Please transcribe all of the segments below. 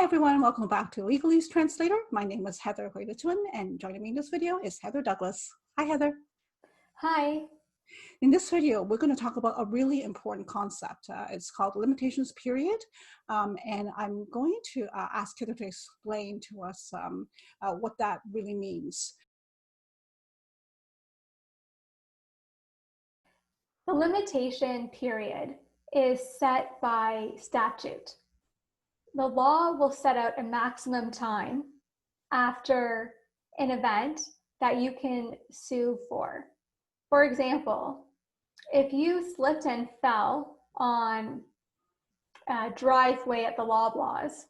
everyone, welcome back to Legalese Translator. My name is Heather Hoyda-Twin, and joining me in this video is Heather Douglas. Hi, Heather. Hi. In this video, we're going to talk about a really important concept. It's called limitations period, and I'm going to ask Heather to explain to us what that really means. The limitation period is set by statute. The law will set out a maximum time after an event that you can sue for. For example, if you slipped and fell on a driveway at the Loblaws,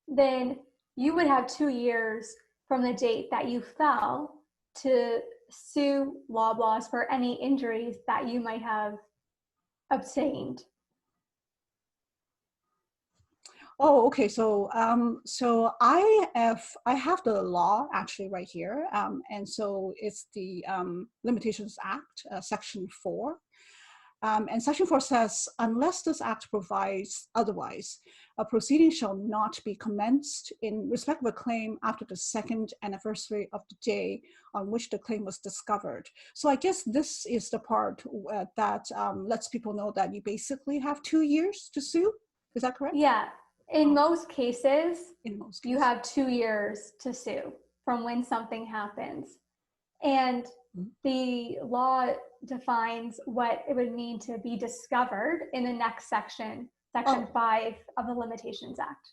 then you would have 2 years from the date that you fell to sue Loblaws for any injuries that you might have obtained. Oh, okay. So, I have the law actually right here, and so it's the Limitations Act, Section 4. And Section 4 says, unless this act provides otherwise, a proceeding shall not be commenced in respect of a claim after the second anniversary of the day on which the claim was discovered. So I guess this is the part that lets people know that you basically have 2 years to sue. Is that correct? Yeah. In most cases, you have 2 years to sue from when something happens. And the law defines what it would mean to be discovered in the next section, Section 5 of the Limitations Act.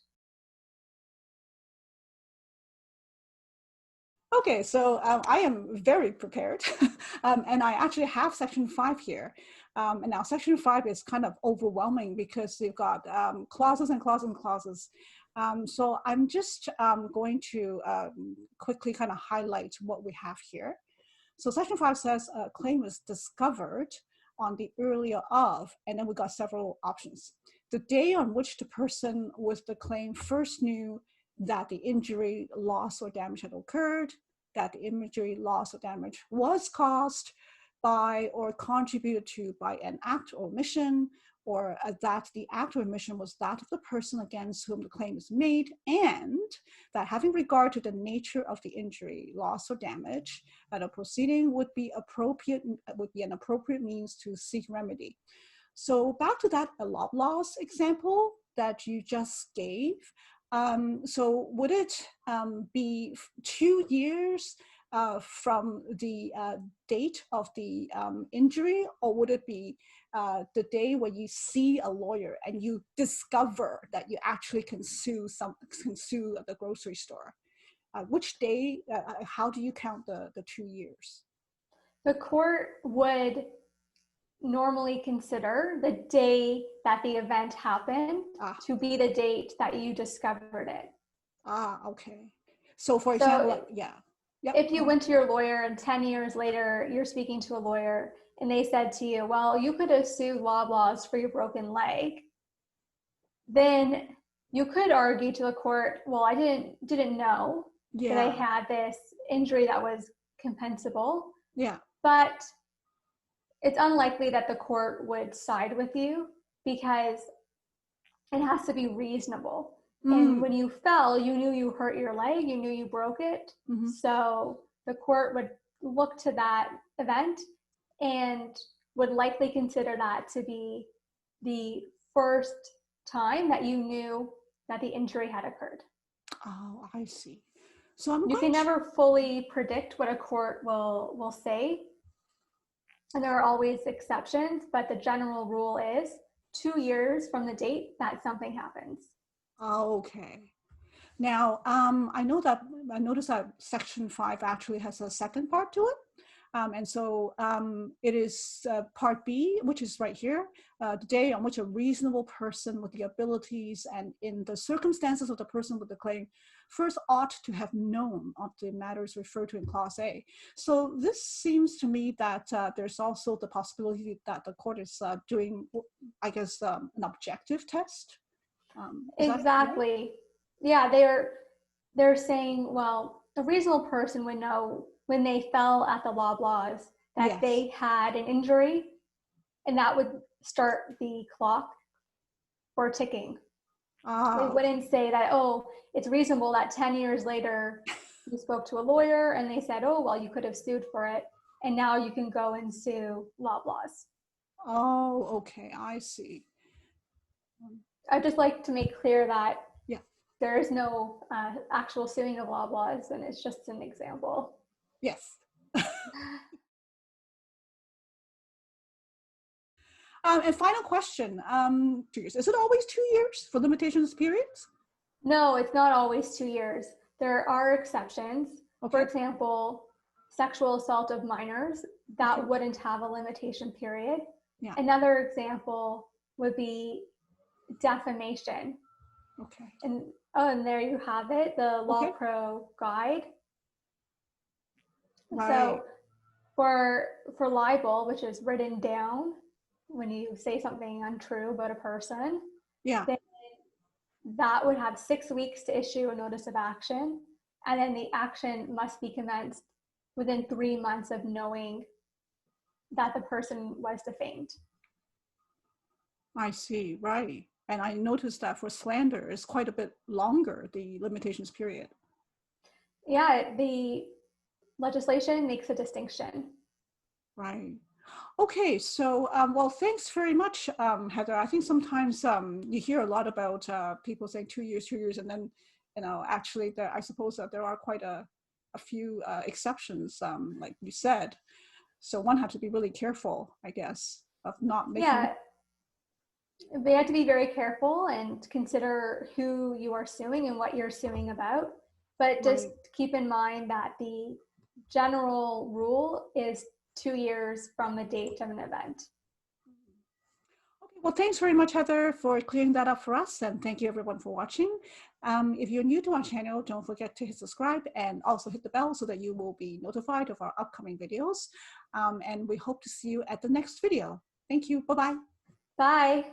Okay, so I am very prepared, and I actually have Section 5 here. And now Section 5 is kind of overwhelming because you've got clauses and clauses and clauses. So I'm just going to quickly kind of highlight what we have here. So Section 5 says a claim is discovered on the earlier of, and then we got several options. The day on which the person with the claim first knew that the injury, loss, or damage had occurred, that the injury, loss, or damage was caused by or contributed to by an act or omission, or that the act or omission was that of the person against whom the claim is made, and that having regard to the nature of the injury, loss, or damage, that a proceeding would be an appropriate means to seek remedy. So back to that Loblaws example that you just gave. So would it be 2 years from the date of the injury, or would it be the day when you see a lawyer and you discover that you actually can sue the grocery store? Which day? How do you count the 2 years? The court would normally consider the day that the event happened to be the date that you discovered it. Okay. So for example, yeah. Yep. If you went to your lawyer and 10 years later, you're speaking to a lawyer and they said to you, well, you could have sued Loblaws for your broken leg, then you could argue to the court, well, I didn't know that I had this injury that was compensable. Yeah. But it's unlikely that the court would side with you because it has to be reasonable. And when you fell, you knew you hurt your leg, you knew you broke it. So the court would look to that event and would likely consider that to be the first time that you knew that the injury had occurred. Oh, I see. So you can never fully predict what a court will say. And there are always exceptions, but the general rule is 2 years from the date that something happens. Okay. Now, I noticed that Section 5 actually has a second part to it. And so it is Part B, which is right here, the day on which a reasonable person with the abilities and in the circumstances of the person with the claim first ought to have known of the matters referred to in Clause A. So this seems to me that there's also the possibility that the court is doing, I guess, an objective test. Exactly. Yeah, they're saying, well, a reasonable person would know when they fell at the Loblaws that they had an injury, and that would start the clock for ticking. They wouldn't say that, oh, it's reasonable that 10 years later you spoke to a lawyer and they said, oh, well, you could have sued for it, and now you can go and sue Loblaws. Oh, okay, I see. I'd just like to make clear that Yeah. there is no actual suing of Loblaws, and it's just an example. Yes. And final question, 2 years. Is it always 2 years for limitations periods? No, it's not always 2 years. There are exceptions. Okay. For example, sexual assault of minors, that wouldn't have a limitation period. Yeah. Another example would be defamation. Okay. And there you have it, the Law Pro guide. Right. So for libel, which is written down when you say something untrue about a person, yeah, then that would have 6 weeks to issue a notice of action, and then the action must be commenced within 3 months of knowing that the person was defamed. I see, right. And I noticed that for slander, it's quite a bit longer, the limitations period. Yeah, the legislation makes a distinction. Right. Okay, so, well, thanks very much, Heather. I think sometimes you hear a lot about people saying 2 years, 2 years, and then, actually, I suppose that there are quite a few exceptions, like you said. So one has to be really careful, I guess, of not making. Yeah, they have to be very careful and consider who you are suing and what you're suing about. But just keep in mind that the general rule is 2 years from the date of an event. Okay, well, thanks very much, Heather, for clearing that up for us. And thank you, everyone, for watching. If you're new to our channel, don't forget to hit subscribe and also hit the bell so that you will be notified of our upcoming videos. And we hope to see you at the next video. Thank you. Bye-bye. Bye.